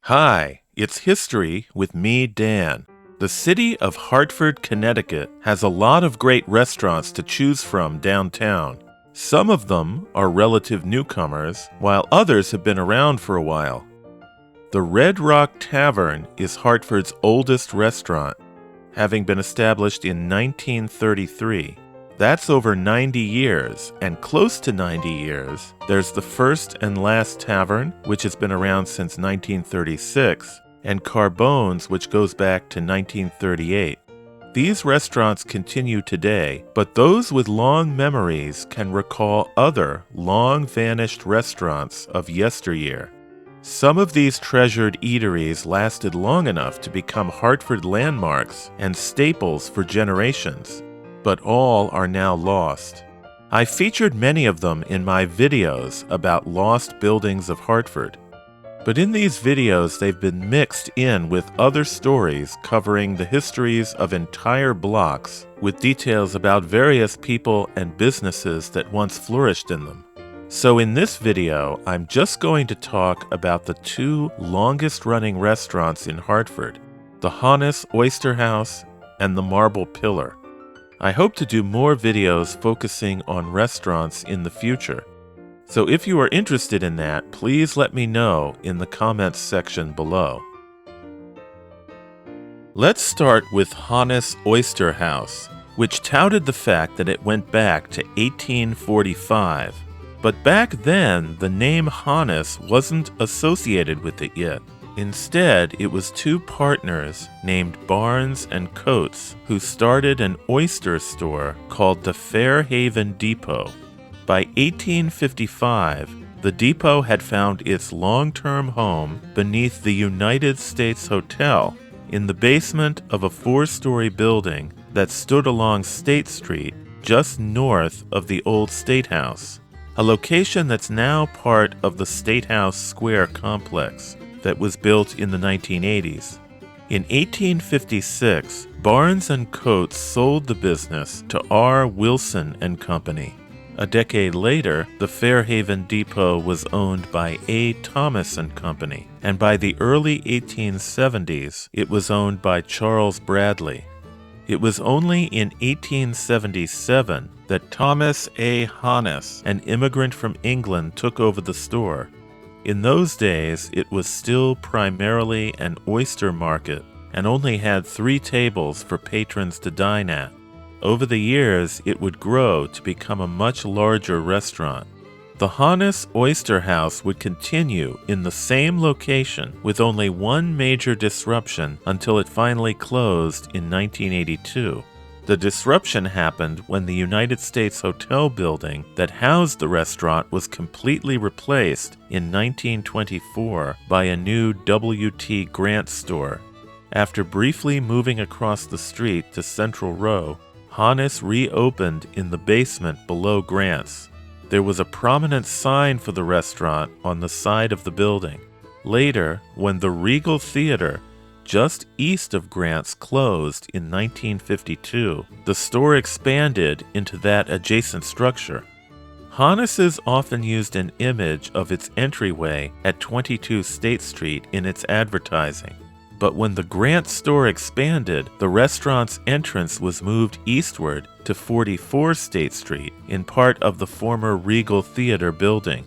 Hi, it's History with me, Dan. The city of Hartford, Connecticut has a lot of great restaurants to choose from downtown. Some of them are relative newcomers, while others have been around for a while. The Red Rock Tavern is Hartford's oldest restaurant, having been established in 1933. That's over 90 years, and close to 90 years, there's the First and Last Tavern, which has been around since 1936, and Carbone's, which goes back to 1938. These restaurants continue today, but those with long memories can recall other long-vanished restaurants of yesteryear. Some of these treasured eateries lasted long enough to become Hartford landmarks and staples for generations, but all are now lost. I featured many of them in my videos about lost buildings of Hartford. But in these videos, they've been mixed in with other stories covering the histories of entire blocks with details about various people and businesses that once flourished in them. So in this video, I'm just going to talk about the two longest-running restaurants in Hartford, the Honiss Oyster House and the Marble Pillar. I hope to do more videos focusing on restaurants in the future. So if you are interested in that, please let me know in the comments section below. Let's start with Honiss Oyster House, which touted the fact that it went back to 1845. But back then, the name Honiss wasn't associated with it yet. Instead, it was two partners named Barnes and Coates who started an oyster store called the Fairhaven Depot. By 1855, the depot had found its long-term home beneath the United States Hotel in the basement of a four-story building that stood along State Street just north of the old State House, a location that's now part of the State House Square complex that was built in the 1980s. In 1856, Barnes and Coates sold the business to R. Wilson and Company. A decade later, the Fairhaven Depot was owned by A. Thomas and Company, and by the early 1870s, it was owned by Charles Bradley. It was only in 1877 that Thomas A. Honiss, an immigrant from England, took over the store. In those days, it was still primarily an oyster market and only had 3 tables for patrons to dine at. Over the years, it would grow to become a much larger restaurant. The Honiss Oyster House would continue in the same location with only one major disruption until it finally closed in 1982. The disruption happened when the United States Hotel building that housed the restaurant was completely replaced in 1924 by a new W.T. Grant store. After briefly moving across the street to Central Row, Honiss reopened in the basement below Grant's. There was a prominent sign for the restaurant on the side of the building. Later, when the Regal Theater just east of Grant's closed in 1952, the store expanded into that adjacent structure. Honiss's often used an image of its entryway at 22 State Street in its advertising. But when the Grant store expanded, the restaurant's entrance was moved eastward to 44 State Street, in part of the former Regal Theater building.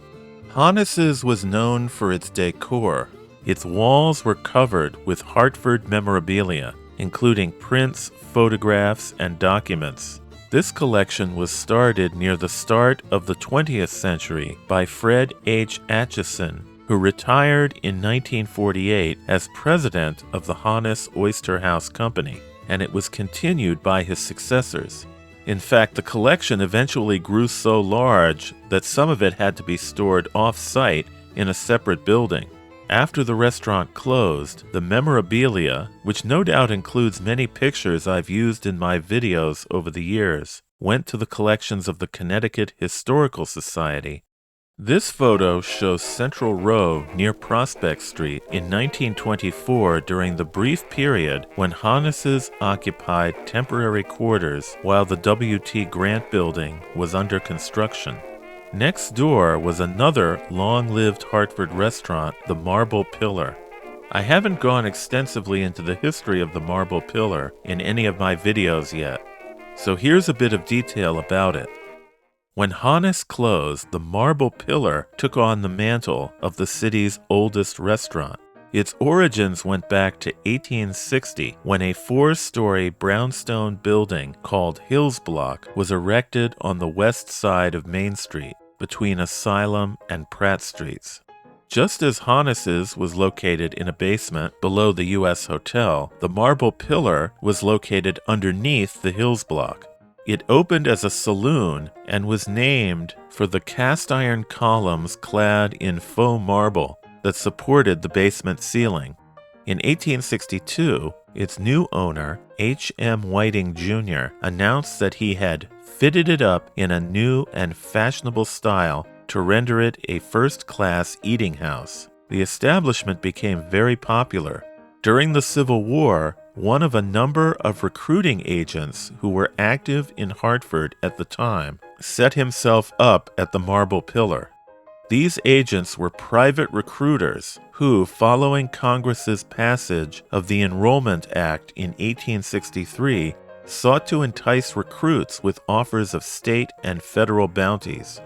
Honiss's was known for its decor. Its walls were covered with Hartford memorabilia, including prints, photographs, and documents. This collection was started near the start of the 20th century by Fred H. Atchison, who retired in 1948 as president of the Honiss Oyster House Company, and it was continued by his successors. In fact, the collection eventually grew so large that some of it had to be stored off-site in a separate building. After the restaurant closed, the memorabilia, which no doubt includes many pictures I've used in my videos over the years, went to the collections of the Connecticut Historical Society. This photo shows Central Row near Prospect Street in 1924 during the brief period when Honiss's occupied temporary quarters while the W.T. Grant building was under construction. Next door was another long-lived Hartford restaurant, the Marble Pillar. I haven't gone extensively into the history of the Marble Pillar in any of my videos yet, so here's a bit of detail about it. When Honiss closed, the Marble Pillar took on the mantle of the city's oldest restaurant. Its origins went back to 1860, when a 4-story brownstone building called Hills Block was erected on the west side of Main Street, between Asylum and Pratt Streets. Just as Honiss's was located in a basement below the U.S. Hotel, the Marble Pillar was located underneath the Hills Block. It opened as a saloon and was named for the cast-iron columns clad in faux marble that supported the basement ceiling. In 1862, its new owner, H.M. Whiting Jr., announced that he had fitted it up in a new and fashionable style to render it a first-class eating house. The establishment became very popular. During the Civil War, one of a number of recruiting agents who were active in Hartford at the time set himself up at the Marble Pillar. These agents were private recruiters who, following Congress's passage of the Enrollment Act in 1863, sought to entice recruits with offers of state and federal bounties.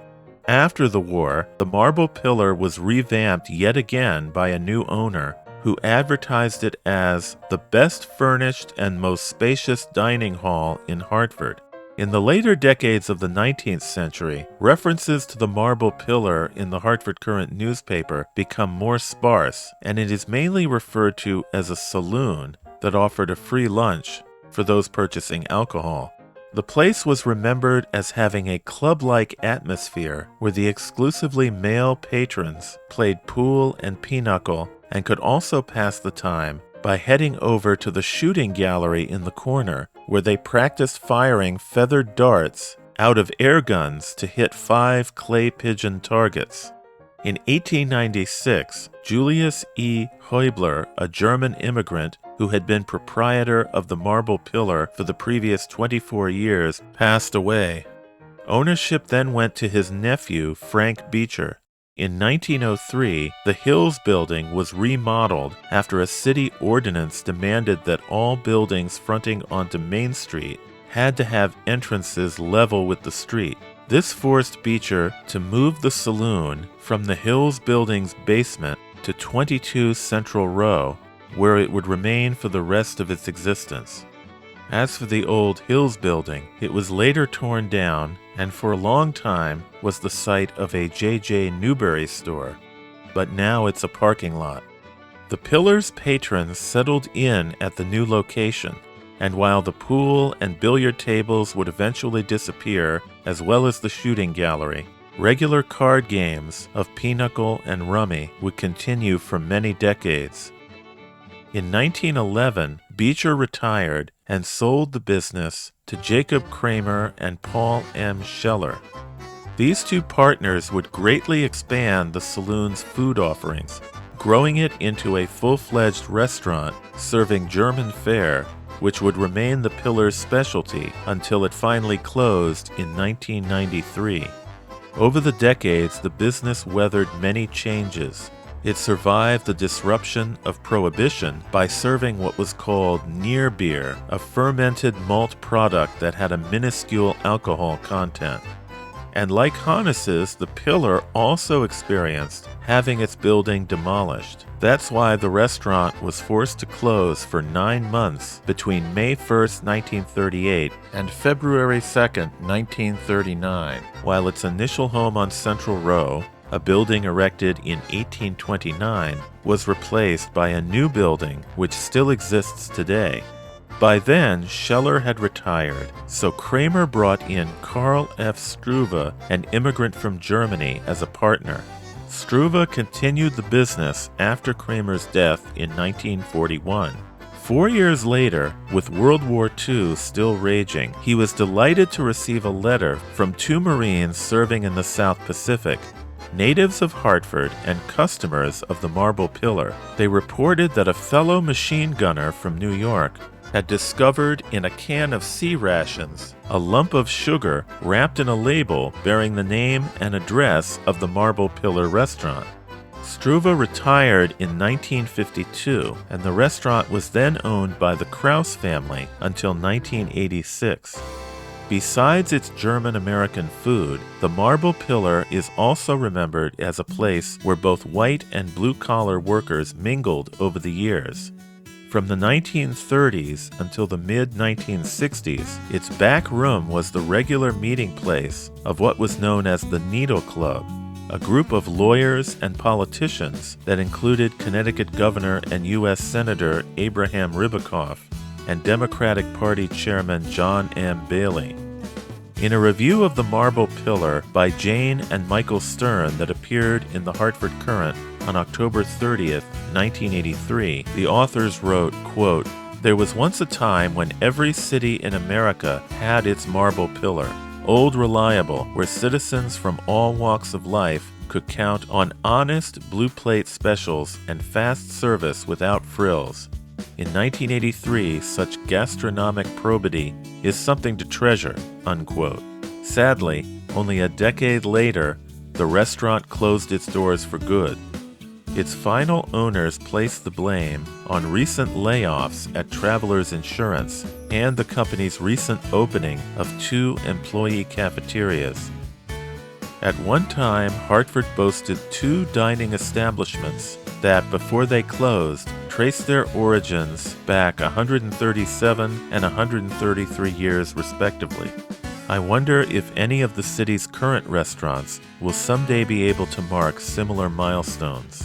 After the war, the Marble Pillar was revamped yet again by a new owner who advertised it as the best furnished and most spacious dining hall in Hartford. In the later decades of the 19th century, references to the Marble Pillar in the Hartford Courant newspaper become more sparse, and it is mainly referred to as a saloon that offered a free lunch for those purchasing alcohol. The place was remembered as having a club-like atmosphere where the exclusively male patrons played pool and pinochle and could also pass the time by heading over to the shooting gallery in the corner where they practiced firing feathered darts out of air guns to hit 5 clay pigeon targets. In 1896, Julius E. Heubler, a German immigrant who had been proprietor of the Marble Pillar for the previous 24 years, passed away. Ownership then went to his nephew, Frank Beecher. In 1903, the Hills building was remodeled after a city ordinance demanded that all buildings fronting onto Main Street had to have entrances level with the street. This forced Beecher to move the saloon from the Hills building's basement to 22 Central Row, where it would remain for the rest of its existence. As for the old Hills building, it was later torn down and for a long time was the site of a J.J. Newberry store, but now it's a parking lot. The Pillar's patrons settled in at the new location, and while the pool and billiard tables would eventually disappear, as well as the shooting gallery, regular card games of pinochle and rummy would continue for many decades. In 1911, Beecher retired and sold the business to Jacob Kramer and Paul M. Scheller. These two partners would greatly expand the saloon's food offerings, growing it into a full-fledged restaurant serving German fare, which would remain the Pillar's specialty until it finally closed in 1993. Over the decades, the business weathered many changes. It survived the disruption of Prohibition by serving what was called near beer, a fermented malt product that had a minuscule alcohol content. And like Honiss's, the Pillar also experienced having its building demolished. That's why the restaurant was forced to close for 9 months between May 1st, 1938 and February 2nd, 1939, while its initial home on Central Row, a building erected in 1829, was replaced by a new building which still exists today. By then, Scheller had retired, so Kramer brought in Karl F. Struve, an immigrant from Germany, as a partner. Struve continued the business after Kramer's death in 1941. 4 years later, with World War II still raging, he was delighted to receive a letter from 2 Marines serving in the South Pacific, natives of Hartford and customers of the Marble Pillar. They reported that a fellow machine gunner from New York had discovered in a can of sea rations a lump of sugar wrapped in a label bearing the name and address of the Marble Pillar restaurant. Struve retired in 1952, and the restaurant was then owned by the Kraus family until 1986. Besides its German-American food, the Marble Pillar is also remembered as a place where both white and blue-collar workers mingled over the years. From the 1930s until the mid-1960s, its back room was the regular meeting place of what was known as the Needle Club, a group of lawyers and politicians that included Connecticut Governor and U.S. Senator Abraham Ribicoff and Democratic Party Chairman John M. Bailey. In a review of the Marble Pillar by Jane and Michael Stern that appeared in the Hartford Courant on October 30th, 1983, the authors wrote, quote, "There was once a time when every city in America had its Marble Pillar, old reliable, where citizens from all walks of life could count on honest blue plate specials and fast service without frills. In 1983, such gastronomic probity is something to treasure," unquote. Sadly, only a decade later, the restaurant closed its doors for good. Its final owners placed the blame on recent layoffs at Travelers Insurance and the company's recent opening of 2 employee cafeterias. At one time, Hartford boasted 2 dining establishments that, before they closed, traced their origins back 137 and 133 years respectively. I wonder if any of the city's current restaurants will someday be able to mark similar milestones.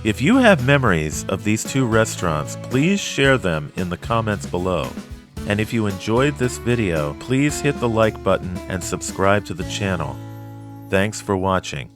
If you have memories of these 2 restaurants, please share them in the comments below. And if you enjoyed this video, please hit the like button and subscribe to the channel. Thanks for watching.